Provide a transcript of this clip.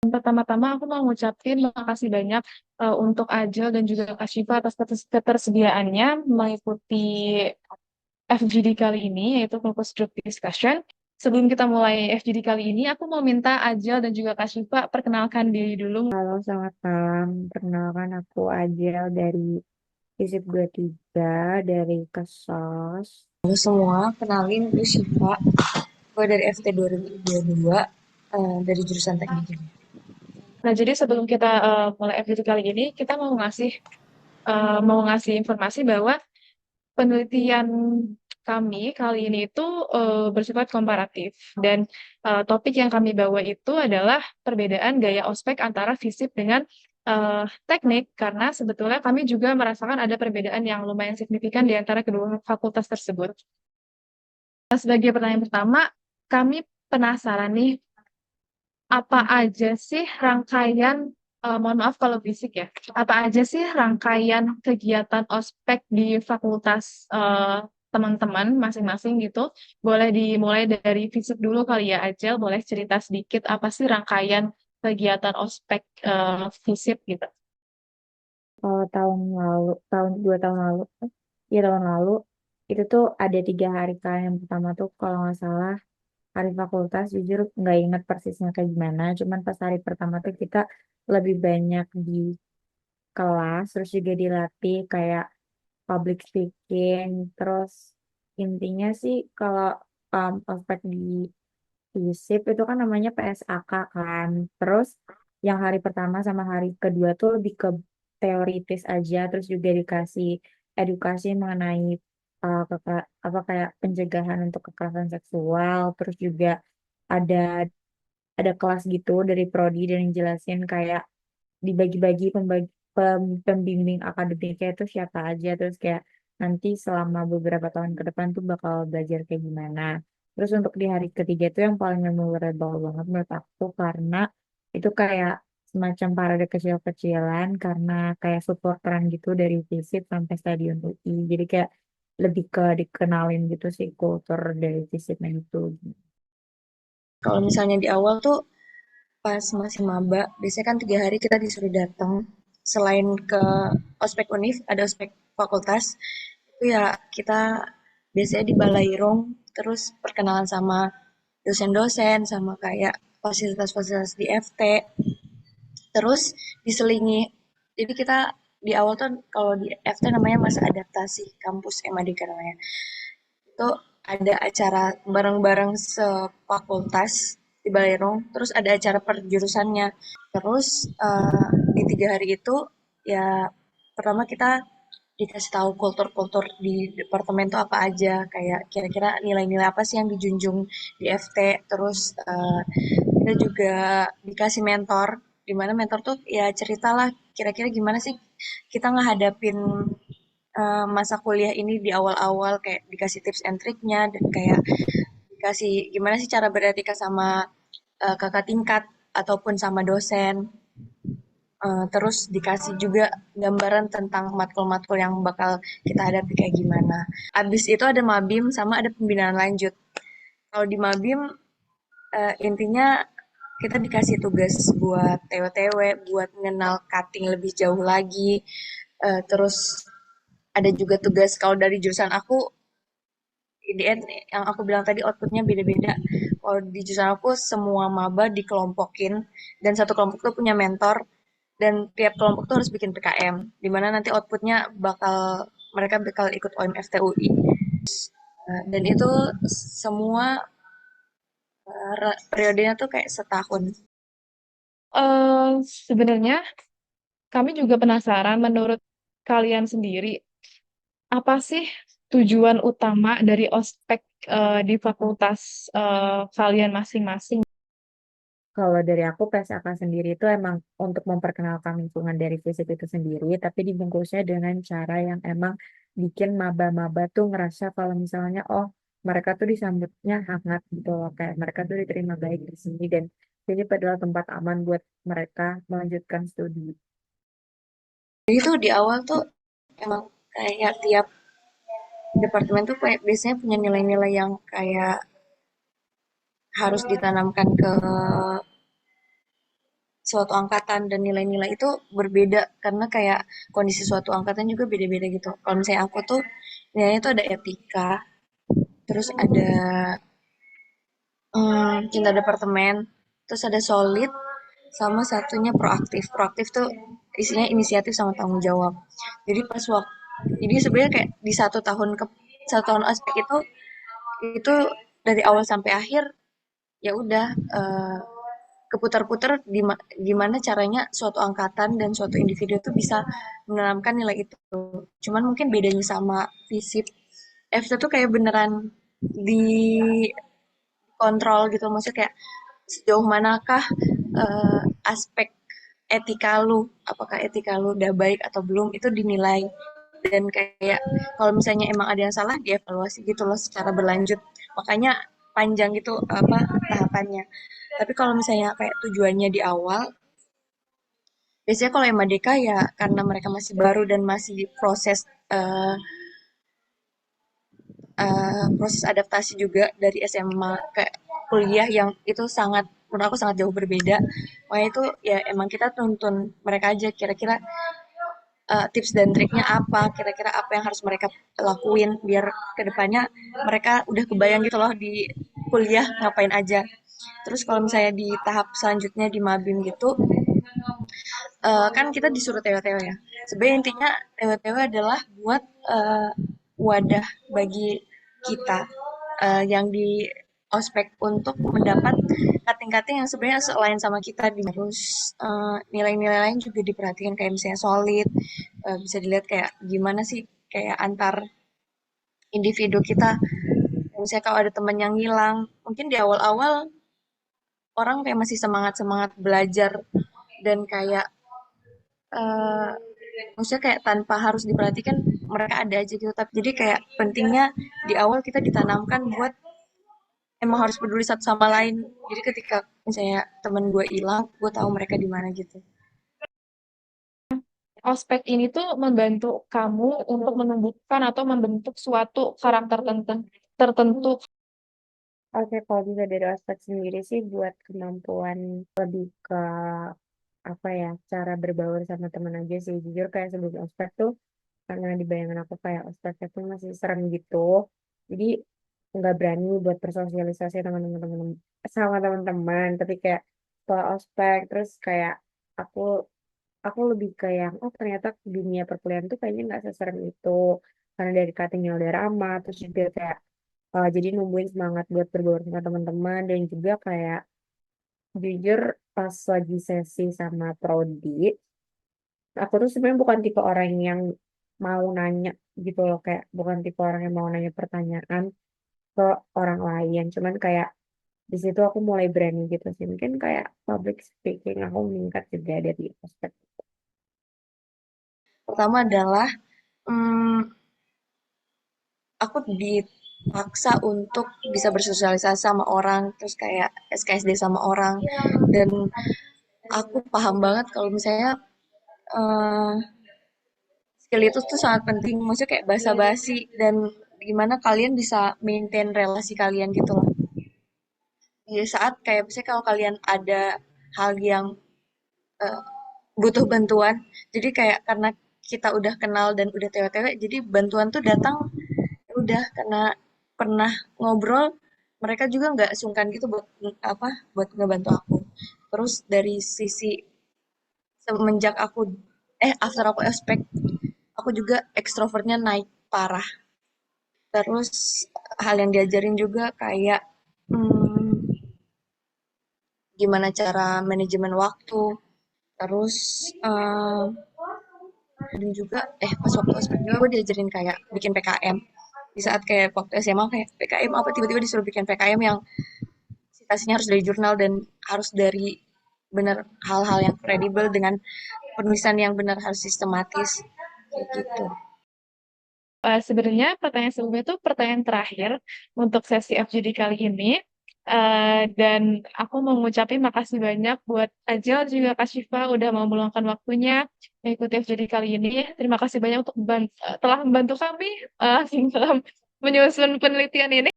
Pertama-tama aku mau ngucapin makasih banyak untuk Ajel dan juga Kak Syifa atas ketersediaannya mengikuti FGD kali ini, yaitu Focus Group Discussion. Sebelum kita mulai FGD kali ini, aku mau minta Ajel dan juga Kak Syifa perkenalkan diri dulu. Halo, selamat malam. Perkenalkan aku Ajel dari FISIP 23 dari Kesos. Halo semua, kenalin gue Syifa. Gue dari FT 2022 dari jurusan teknik kimia. Nah, jadi sebelum kita mulai FGD kali ini, kita mau ngasih informasi bahwa penelitian kami kali ini itu bersifat komparatif dan topik yang kami bawa itu adalah perbedaan gaya ospek antara FISIP dengan teknik karena sebetulnya kami juga merasakan ada perbedaan yang lumayan signifikan di antara kedua fakultas tersebut. Nah, sebagai pertanyaan pertama, kami penasaran nih apa aja sih rangkaian mohon maaf kalau fisik ya, apa aja sih rangkaian kegiatan ospek di fakultas teman-teman masing-masing gitu? Boleh dimulai dari fisik dulu kali ya, Ajel. Boleh cerita sedikit apa sih rangkaian kegiatan ospek fisip gitu? Kalau tahun lalu, tahun 2 tahun lalu, ya tahun lalu, itu tuh ada 3 hari kan. Yang pertama tuh kalau nggak salah hari fakultas, jujur nggak inget persisnya kayak gimana. Cuman pas hari pertama tuh kita lebih banyak di kelas, terus juga dilatih kayak public speaking. Terus intinya sih kalau ospek di FISIP itu kan namanya PSAK kan. Terus yang hari pertama sama hari kedua tuh lebih ke teoritis aja. Terus juga dikasih edukasi mengenai apa kayak pencegahan untuk kekerasan seksual. Terus juga ada ada kelas gitu dari prodi dan yang jelasin kayak dibagi-bagi pembimbing akademiknya itu siapa aja. Terus kayak nanti selama beberapa tahun ke depan tuh bakal belajar kayak gimana. Terus untuk di hari ketiga itu yang paling memorable banget menurut aku karena itu kayak semacam parade kecil-kecilan karena kayak supporteran gitu dari FISIP sampai Stadion UI. Jadi kayak lebih ke dikenalin gitu sih kultur dari FISIP-nya itu. Kalau misalnya di awal tuh pas masih maba, biasanya kan 3 hari kita disuruh datang. Selain ke ospek univ, ada ospek fakultas. Itu ya kita biasanya di Balairung, terus perkenalan sama dosen-dosen, sama kayak fasilitas-fasilitas di FT. Terus diselingi, jadi kita di awal tuh kalau di FT namanya masa adaptasi kampus MADK namanya. Itu ada acara bareng-bareng sefakultas di Balerong, terus ada acara per jurusannya. Terus di 3 hari itu ya pertama kita dikasih tahu kultur-kultur di departemen itu apa aja, kayak kira-kira nilai-nilai apa sih yang dijunjung di FT. Terus kita juga dikasih mentor, di mana mentor tuh ya ceritalah kira-kira gimana sih kita ngehadapin masa kuliah ini di awal-awal, kayak dikasih tips and triknya dan kayak dikasih gimana sih cara beretika sama kakak tingkat ataupun sama dosen. Terus dikasih juga gambaran tentang matkul-matkul yang bakal kita hadapi kayak gimana. Abis itu ada mabim sama ada pembinaan lanjut. Kalau di mabim intinya kita dikasih tugas buat TW-TW, buat mengenal cutting lebih jauh lagi. Terus ada juga tugas kalau dari jurusan aku, IDN yang aku bilang tadi outputnya beda-beda. Kalau di jurusan aku semua maba dikelompokin dan satu kelompok tuh punya mentor dan tiap kelompok tuh harus bikin PKM di mana nanti outputnya mereka bakal ikut OMFTUI. Dan itu semua periodenya tuh kayak setahun. Eh, Sebenarnya kami juga penasaran menurut kalian sendiri apa sih tujuan utama dari ospek di fakultas kalian masing-masing? Kalau dari aku PSAK sendiri itu emang untuk memperkenalkan lingkungan dari FISIP itu sendiri, tapi dibungkusnya dengan cara yang emang bikin maba-maba tuh ngerasa kalau misalnya oh mereka tuh disambutnya hangat gitu loh, kayak mereka tuh diterima baik di sini dan ini adalah tempat aman buat mereka melanjutkan studi. Jadi tuh di awal tuh emang kayak tiap departemen tuh kayak biasanya punya nilai-nilai yang kayak harus ditanamkan ke suatu angkatan dan nilai-nilai itu berbeda karena kayak kondisi suatu angkatan juga beda-beda gitu. Kalau misalnya aku tuh nilainya tuh ada etika, terus ada cinta departemen, terus ada solid, sama satunya proaktif. Proaktif tuh isinya inisiatif sama tanggung jawab. Jadi pas waktu, jadi sebenarnya kayak di 1 tahun aspek itu dari awal sampai akhir ya udah keputar-putar gimana caranya suatu angkatan dan suatu individu itu bisa menanamkan nilai itu. Cuman mungkin bedanya sama FISIP, FT tuh kayak beneran dikontrol gitu, maksudnya kayak sejauh manakah aspek etika lu, apakah etika lu udah baik atau belum itu dinilai, dan kayak kalau misalnya emang ada yang salah dievaluasi gitu loh secara berlanjut, makanya panjang gitu apa tahapannya. Tapi kalau misalnya kayak tujuannya di awal, biasanya kalau yang Merdeka ya karena mereka masih baru dan masih eh, proses adaptasi juga dari SMA ke kuliah yang itu sangat menurut aku sangat jauh berbeda. Makanya itu ya emang kita tuntun mereka aja kira-kira tips dan triknya apa, kira-kira apa yang harus mereka lakuin biar kedepannya mereka udah kebayang gitu loh di kuliah ngapain aja. Terus kalau misalnya di tahap selanjutnya di Mabim gitu, kan kita disuruh TW-TW ya. Sebenarnya intinya TW-TW adalah buat wadah bagi kita yang di ospek untuk mendapat kating-kating yang sebenarnya selain sama kita. Terus nilai-nilai lain juga diperhatikan kayak misalnya solid, bisa dilihat kayak gimana sih kayak antar individu kita. Misalnya kalau ada teman yang hilang, mungkin di awal-awal orang kayak masih semangat-semangat belajar dan kayak eh, maksudnya kayak tanpa harus diperhatikan mereka ada aja gitu. Tapi jadi kayak pentingnya di awal kita ditanamkan buat emang harus peduli satu sama lain. Jadi ketika misalnya temen gue hilang, gue tahu mereka di mana gitu. Ospek ini tuh membantu kamu untuk menumbuhkan atau membentuk suatu karakter tertentu. Oke, kalau bisa dari aspek sendiri sih buat kemampuan lebih ke apa ya, cara berbaur sama teman aja sih. Jujur kayak sebelum ospek tuh, karena di bayangan aku kayak ospeknya tuh masih serem gitu. Jadi nggak berani buat bersosialisasi sama teman-teman. Tapi kayak setelah ospek, terus kayak aku aku lebih kayak, oh ternyata dunia perkuliahan tuh kayaknya nggak seserem itu. Karena dari cuttingnya udah ramah, terus juga kayak jadi numbuhin semangat buat berbaur sama teman-teman dan juga kayak jujur pas lagi sesi sama prodi aku tuh sebenarnya bukan tipe orang yang mau nanya gitu loh, kayak bukan tipe orang yang mau nanya pertanyaan ke orang lain, cuman kayak di situ aku mulai berani gitu sih, mungkin kayak public speaking aku meningkat juga dari aspek. Pertama adalah hmm, aku dipaksa untuk bisa bersosialisasi sama orang, terus kayak SKSD sama orang, dan aku paham banget kalau misalnya eh, skill itu tuh sangat penting. Maksudnya kayak basa-basi dan gimana kalian bisa maintain relasi kalian gitu loh. Di saat kayak misalnya kalau kalian ada hal yang eh, butuh bantuan, jadi kayak karena kita udah kenal dan udah tewe-tewe, jadi bantuan tuh datang ya udah karena pernah ngobrol, mereka juga nggak sungkan gitu buat apa buat ngebantu aku. Terus dari sisi semenjak aku after aku ospek, aku juga ekstrovertnya naik parah. Terus hal yang diajarin juga kayak gimana cara manajemen waktu. Terus dan juga pas waktu ospek juga gue diajarin kayak bikin PKM. Di saat kayak waktu SMA kayak PKM apa tiba-tiba disuruh bikin PKM yang citasinya harus dari jurnal dan harus dari benar hal-hal yang kredibel dengan penulisan yang benar harus sistematis kayak gitu. Sebenarnya pertanyaan sebelumnya itu pertanyaan terakhir untuk sesi FGD kali ini. Dan aku mau ngucapin makasih banyak buat Ajel juga Kak Syifa udah mau meluangkan waktunya mengikuti FGD kali ini. Terima kasih banyak untuk telah membantu kami dalam menyusun penelitian ini.